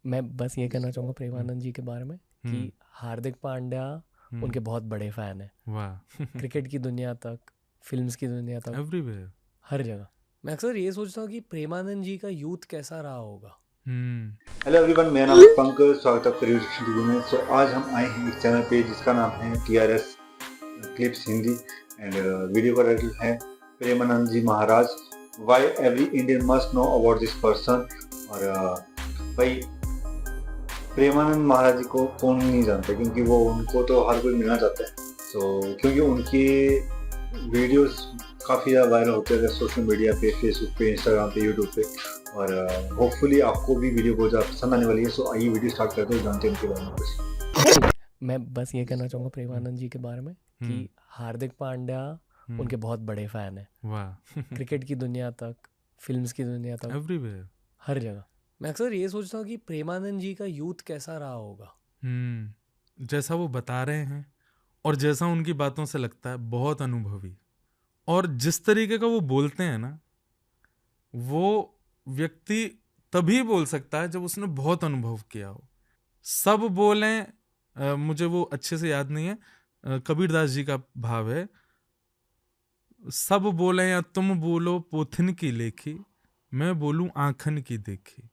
मैं बस ये कहना चाहूँगा प्रेमानंद जी के बारे में कि हम्म। हार्दिक पांड्या हम्म। उनके बहुत बड़े फ़ैन हैं। वाह। क्रिकेट की दुनिया तक, फिल्म्स की दुनिया तक, एवरीवेयर। हर जगह। मैं अक्सर ये सोचता हूँ कि प्रेमानंद जी का यूथ कैसा रहा होगा। हेलो एवरीवन, मेरा नाम है पंकज। स्वागत है आपका रिव्यू टीवी में। सो आज हम आए हैं एक चैनल पे जिसका नाम है TRS clips Hindi and video का टाइटल है Premanand ji Maharaj, why every Indian must know about this person. और भाई प्रेमानंद महाराज जी को कौन नहीं जानता, क्योंकि वो उनको तो हर कोई मिलना चाहता है। क्योंकि उनकी वीडियोस काफ़ी ज़्यादा वायरल होते हैं सोशल मीडिया पे, फेसबुक पे, इंस्टाग्राम पे, यूट्यूब पे। और होपफुली आपको भी वीडियो बहुत ज़्यादा पसंद आने वाली है। सो आइए वीडियो स्टार्ट करते हैं, जानते हैं उनके बारे में कुछ। मैं बस ये कहना चाहूँगा प्रेमानंद जी के बारे में कि हार्दिक पांड्या उनके बहुत बड़े फ़ैन हैं। वाह। क्रिकेट की दुनिया तक, फिल्म्स की दुनिया तक, एवरीवेयर। हर जगह। मैं अक्सर ये सोचता हूँ कि प्रेमानंद जी का यूथ कैसा रहा होगा। जैसा वो बता रहे हैं और जैसा उनकी बातों से लगता है, बहुत अनुभवी। और जिस तरीके का वो बोलते हैं ना, वो व्यक्ति तभी बोल सकता है जब उसने बहुत अनुभव किया हो। सब बोलें, मुझे वो अच्छे से याद नहीं है, कबीरदास जी का भाव है, सब बोले या तुम बोलो पोथिन की लेखी, मैं बोलूं आंखन की देखी।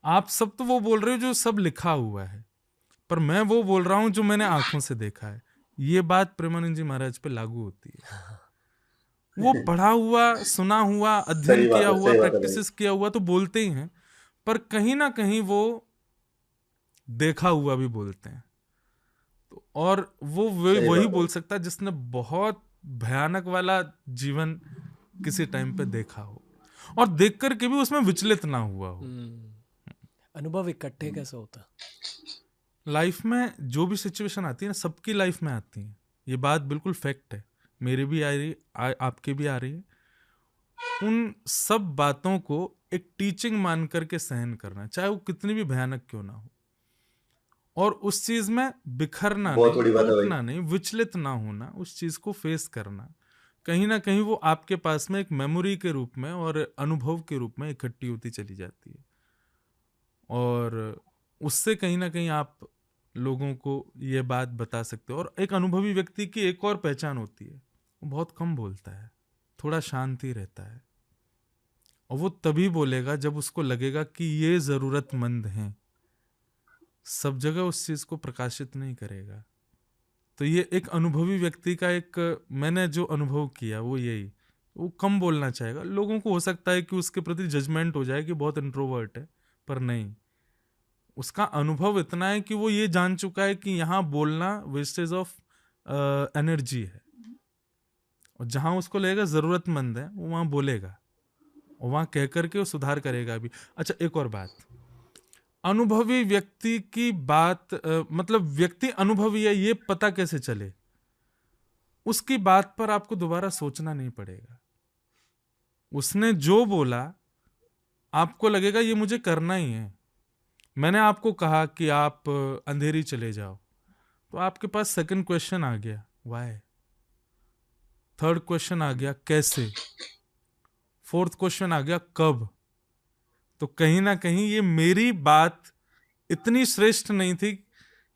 आप सब तो वो बोल रहे हो जो सब लिखा हुआ है, पर मैं वो बोल रहा हूं जो मैंने आंखों से देखा है। ये बात प्रेमानंद जी महाराज पे लागू होती है। वो पढ़ा हुआ, सुना हुआ, अध्ययन सही बात किया है, हुआ, सही बात है भाई। प्रैक्टिसेस किया हुआ तो बोलते ही हैं, पर कहीं ना कहीं वो देखा हुआ भी बोलते हैं। तो और वो सही वही बात बोल है। सकता है जिसने बहुत भयानक वाला जीवन किसी टाइम पे देखा हो और देख कर के भी उसमें विचलित ना हुआ हो। अनुभव इकट्ठे कैसे होता। लाइफ में जो भी सिचुएशन आती है ना, सबकी लाइफ में आती है, ये बात बिल्कुल फैक्ट है। मेरी भी आ रही, आपकी भी आ रही है। उन सब बातों को एक टीचिंग मान करके सहन करना, चाहे वो कितनी भी भयानक क्यों ना हो, और उस चीज में बिखरना बहुत नहीं, बड़ी बात है भाई। टूटना नहीं, विचलित ना होना, उस चीज को फेस करना। कहीं ना कहीं वो आपके पास में एक मेमोरी के रूप में और अनुभव के रूप में इकट्ठी होती चली जाती है, और उससे कहीं ना कहीं आप लोगों को ये बात बता सकते हो। और एक अनुभवी व्यक्ति की एक और पहचान होती है, वो बहुत कम बोलता है, थोड़ा शांति रहता है, और वो तभी बोलेगा जब उसको लगेगा कि ये जरूरतमंद हैं। सब जगह उस चीज को प्रकाशित नहीं करेगा। तो ये एक अनुभवी व्यक्ति का एक, मैंने जो अनुभव किया वो यही, वो कम बोलना चाहेगा। लोगों को हो सकता है कि उसके प्रति जजमेंट हो जाए कि बहुत इंट्रोवर्ट है, पर नहीं, उसका अनुभव इतना है कि वो ये जान चुका है कि यहाँ बोलना वेस्टेज ऑफ एनर्जी है, और जहां उसको लगेगा जरूरतमंद है वो वहां बोलेगा, और वहां कह करके वो सुधार करेगा भी। अच्छा, एक और बात, अनुभवी व्यक्ति की बात, मतलब व्यक्ति अनुभवी है ये पता कैसे चले, उसकी बात पर आपको दोबारा सोचना नहीं पड़ेगा। उसने जो बोला आपको लगेगा ये मुझे करना ही है। मैंने आपको कहा कि आप अंधेरी चले जाओ, तो आपके पास सेकंड क्वेश्चन आ गया, व्हाई। थर्ड क्वेश्चन आ गया, कैसे। फोर्थ क्वेश्चन आ गया, कब। तो कहीं ना कहीं ये मेरी बात इतनी श्रेष्ठ नहीं थी,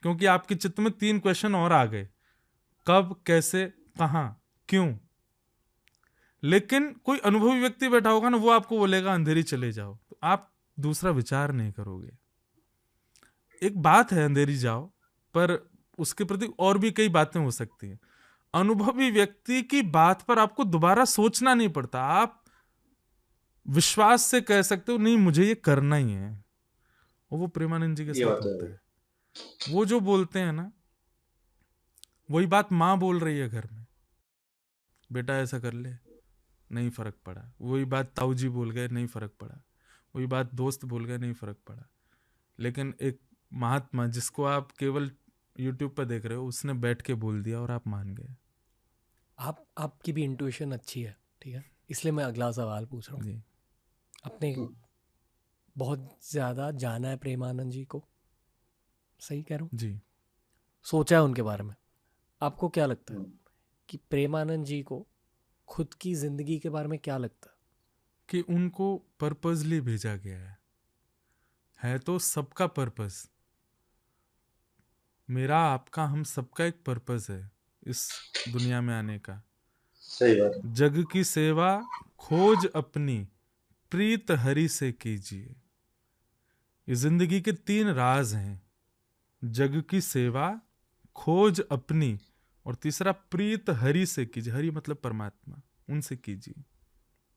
क्योंकि आपके चित्त में 3 क्वेश्चन और आ गए, कब, कैसे, कहां, क्यों। लेकिन कोई अनुभवी व्यक्ति बैठा होगा ना, वो आपको बोलेगा अंधेरी चले जाओ, तो आप दूसरा विचार नहीं करोगे। एक बात है अंधेरी जाओ, पर उसके प्रति और भी कई बातें हो सकती हैं। अनुभवी व्यक्ति की बात पर आपको दोबारा सोचना नहीं पड़ता, आप विश्वास से कह सकते हो नहीं मुझे ये करना ही है। और वो प्रेमानंद जी के ये साथ बात है होता भाई। है। वो जो बोलते हैं ना, वही बात माँ बोल रही है घर में, बेटा ऐसा कर ले, नहीं फर्क पड़ा। वही बात ताऊ जी बोल गए, नहीं फर्क पड़ा। वही बात दोस्त बोल गए, नहीं फर्क पड़ा। लेकिन एक महात्मा जिसको आप केवल यूट्यूब पर देख रहे हो, उसने बैठ के बोल दिया और आप मान गए। आपकी भी इंट्यूशन अच्छी है, ठीक है, इसलिए मैं अगला सवाल पूछ रहा हूँ। जी आपने बहुत ज़्यादा जाना है प्रेमानंद जी को, सही कह रहा हूँ, जी। सोचा है उनके बारे में। आपको क्या लगता है कि प्रेमानंद जी को खुद की ज़िंदगी के बारे में क्या लगता है? कि उनको पर्पसली भेजा गया है। है तो सबका पर्पस, मेरा आपका हम सबका एक पर्पस है इस दुनिया में आने का। सही बात है। जग की सेवा खोज अपनी प्रीत हरि से कीजिए। ये जिंदगी के 3 राज हैं, जग की सेवा, खोज अपनी, और तीसरा प्रीत हरि से कीजिए। हरि मतलब परमात्मा, उनसे कीजिए।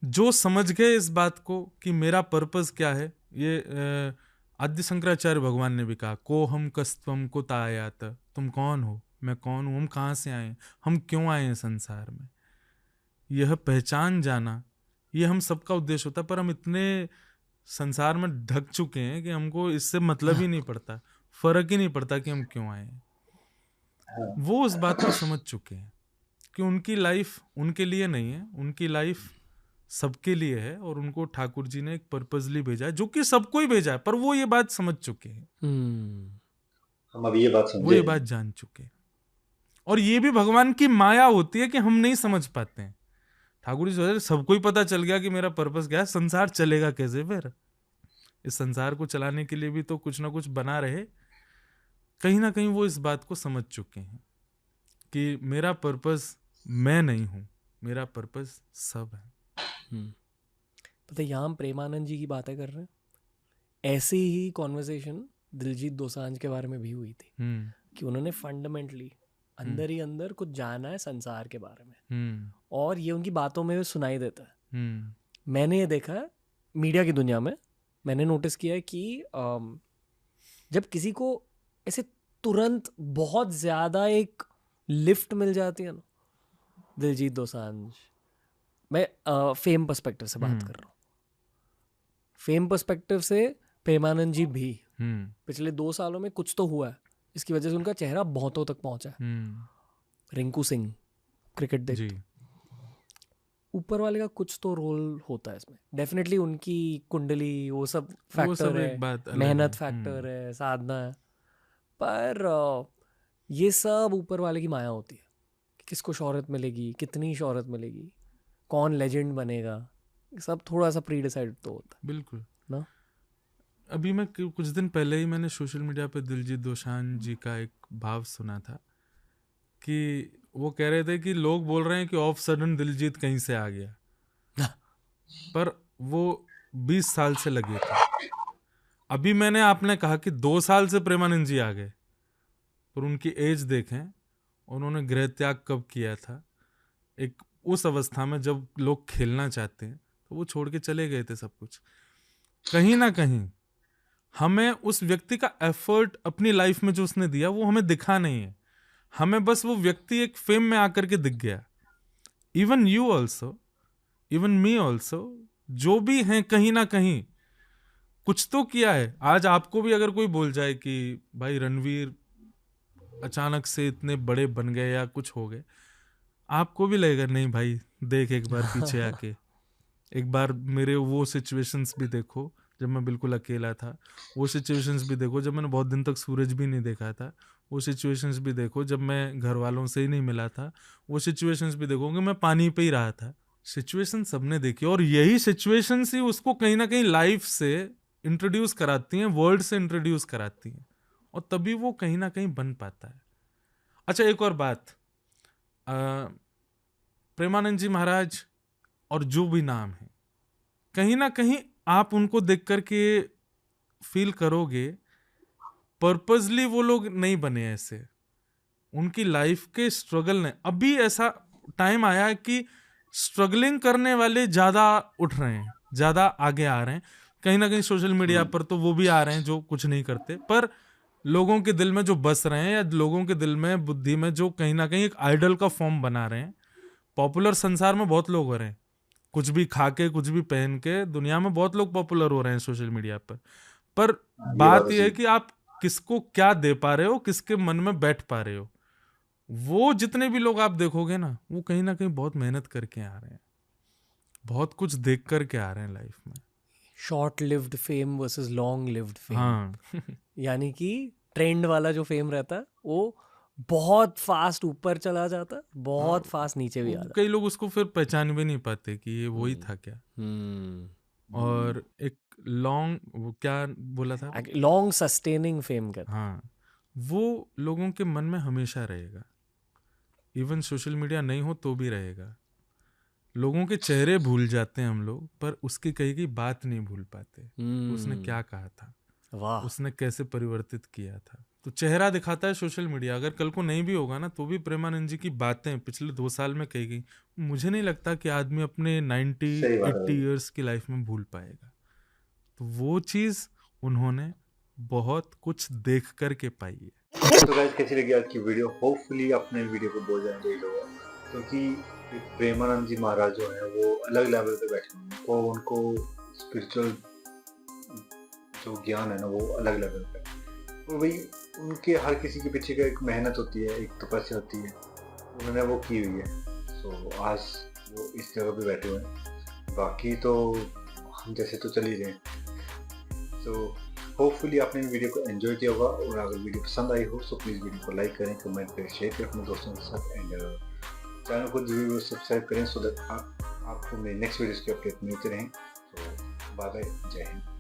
जो समझ गए इस बात को कि मेरा पर्पस क्या है, ये आद्य शंकराचार्य भगवान ने भी कहा, को हम कस्तम को तायात, तुम कौन हो, मैं कौन हूं, हम कहाँ से आए, हम क्यों आए हैं संसार में, यह पहचान जाना, ये हम सबका उद्देश्य होता है। पर हम इतने संसार में ढक चुके हैं कि हमको इससे मतलब ही नहीं पड़ता, फर्क ही नहीं पड़ता कि हम क्यों आए हैं। वो उस बात को समझ चुके हैं कि उनकी लाइफ उनके लिए नहीं है, उनकी लाइफ सबके लिए है, और उनको ठाकुर जी ने एक पर्पसली भेजा है, जो कि सबको ही भेजा है। पर वो ये बात समझ चुके हैं, हम अभी ये बात समझे, वो ये बात जान चुके हैं। और ये भी भगवान की माया होती है कि हम नहीं समझ पाते हैं। ठाकुर जी सोच, सबको ही पता चल गया कि मेरा पर्पस क्या है, संसार चलेगा कैसे फिर? इस संसार को चलाने के लिए भी तो कुछ ना कुछ बना रहे। कहीं ना कहीं वो इस बात को समझ चुके हैं कि मेरा पर्पस मैं नहीं हूं, मेरा पर्पस सब है। पता, यहाँ हम प्रेमानंद जी की बातें कर रहे हैं, ऐसी ही कॉन्वर्सेशन दिलजीत दोसांझ के बारे में भी हुई थी कि उन्होंने फंडामेंटली अंदर ही अंदर कुछ जाना है संसार के बारे में, और ये उनकी बातों में सुनाई देता है। मैंने ये देखा है मीडिया की दुनिया में, मैंने नोटिस किया है कि जब किसी को ऐसे तुरंत बहुत ज़्यादा एक लिफ्ट मिल जाती है ना, दिलजीत दोसांझ, मैं फेम पर्सपेक्टिव से बात कर रहा हूँ, फेम पर्सपेक्टिव से प्रेमानंद जी भी पिछले 2 सालों में कुछ तो हुआ है इसकी वजह से उनका चेहरा बहुतों तक पहुंचा है। रिंकू सिंह क्रिकेट देखते, ऊपर वाले का कुछ तो रोल होता है इसमें, डेफिनेटली उनकी कुंडली, वो सब फैक्टर है, मेहनत फैक्टर है, साधना है, पर ये सब ऊपर वाले की माया होती है कि किसको शोहरत मिलेगी, कितनी शोहरत मिलेगी, कौन लेजेंड बनेगा, सब थोड़ा सा प्री डिसाइड तो होता है। बिल्कुल ना। अभी मैं कुछ दिन पहले ही मैंने सोशल मीडिया पे दिलजीत दोसांझ जी का एक भाव सुना था कि वो कह रहे थे कि लोग बोल रहे हैं कि ऑफ सडन दिलजीत कहीं से आ गया, पर वो 20 साल से लगे थे। अभी मैंने आपने कहा कि 2 साल से प्रेमानंद जी आ गए, पर उनकी एज देखें, उन्होंने गृह त्याग कब किया था, एक उस अवस्था में जब लोग खेलना चाहते हैं, तो वो छोड़ के चले गए थे सब कुछ। कहीं ना कहीं हमें उस व्यक्ति का एफर्ट अपनी लाइफ में जो उसने दिया वो हमें दिखा नहीं है, हमें बस वो व्यक्ति एक फेम में आकर के दिख गया। Even you also, even me also, जो भी हैं कहीं ना कहीं कुछ तो किया है। आज आपको भी अगर कोई बोल जाए कि भाई रणवीर अचानक से इतने बड़े बन गए या कुछ हो गए, आपको भी लगेगा नहीं भाई देख एक बार पीछे आके, एक बार मेरे वो सिचुएशंस भी देखो जब मैं बिल्कुल अकेला था, वो सिचुएशंस भी देखो जब मैंने बहुत दिन तक सूरज भी नहीं देखा था, वो सिचुएशंस भी देखो जब मैं घर वालों से ही नहीं मिला था, वो सिचुएशंस भी देखो कि मैं पानी पे ही रहा था। सिचुएशन सबने देखी, और यही सिचुएशंस ही उसको कहीं ना कहीं लाइफ से इंट्रोड्यूस कराती हैं, वर्ल्ड से इंट्रोड्यूस कराती हैं, और तभी वो कहीं ना कहीं बन पाता है। अच्छा, एक और बात, प्रेमानंद जी महाराज और जो भी नाम है, कहीं ना कहीं आप उनको देख करके फील करोगे पर्पसली वो लोग नहीं बने ऐसे, उनकी लाइफ के स्ट्रगल ने, अभी ऐसा टाइम आया है कि स्ट्रगलिंग करने वाले ज्यादा उठ रहे हैं, ज्यादा आगे आ रहे हैं। कहीं ना कहीं सोशल मीडिया पर तो वो भी आ रहे हैं जो कुछ नहीं करते, पर लोगों के दिल में जो बस रहे हैं, या लोगों के दिल में, बुद्धि में जो कहीं ना कहीं एक आइडल का फॉर्म बना रहे हैं। पॉपुलर संसार में बहुत लोग हो रहे हैं, कुछ भी खा के कुछ भी पहन के दुनिया में बहुत लोग पॉपुलर हो रहे हैं सोशल मीडिया पर बात यह है कि आप किसको क्या दे पा रहे हो, किसके मन में बैठ पा रहे हो। वो जितने भी लोग आप देखोगे ना, वो कहीं ना कहीं बहुत मेहनत करके आ रहे हैं, बहुत कुछ देख करके आ रहे हैं लाइफ में। Short lived fame versus long lived fame. हाँ यानी कि ट्रेंड वाला जो फेम रहता है वो बहुत फास्ट ऊपर चला जाता है, बहुत फास्ट नीचे भी आता है। कई लोग उसको फिर पहचान भी नहीं पाते कि ये वही था क्या। और एक लॉन्ग, वो क्या बोला था, लॉन्ग सस्टेनिंग फेम का। हाँ, वो लोगों के मन में हमेशा रहेगा, इवन सोशल मीडिया नहीं हो तो भी रहेगा। लोगों के चेहरे भूल जाते हैं हम लोग, पर उसकी कही गई बात नहीं भूल पाते। उसने क्या कहा था, वाह, उसने कैसे परिवर्तित किया था। तो चेहरा दिखाता है सोशल मीडिया, अगर कल को नहीं भी होगा ना तो भी प्रेमानंद जी की बातें पिछले 2 साल में कही गई, मुझे नहीं लगता कि आदमी अपने 90-80 ईयर्स की लाइफ में भूल पाएगा। तो वो चीज़ उन्होंने बहुत कुछ देख करके पाई है। तो गाइस, कैसी लगी आज की वीडियो? होपफुली अपने वीडियो को बहुत ज़्यादा एंजॉय होगा, क्योंकि प्रेमानंद जी महाराज जो है वो अलग लेवल पे बैठे हुए हैं, तो उनको स्पिरिचुअल जो ज्ञान है ना वो अलग लेवल पे, और वही उनके हर किसी के पीछे का एक मेहनत होती है, एक तपस्या होती है, उन्होंने वो की हुई है। सो आज वो इस जगह पे बैठे हुए हैं, बाकी तो हम जैसे तो चल ही रहे हैं। सो होपफुली आपने वीडियो को एंजॉय किया होगा, और अगर वीडियो पसंद आई हो तो प्लीज़ वीडियो को लाइक करें, कमेंट करें, शेयर करें अपने दोस्तों के साथ, एंड चैनल को जरूर सब्सक्राइब करें, सो दैट आपको मेरे नेक्स्ट वीडियोस के अपडेट मिलते रहें। तो बाय बाय, जय हिंद।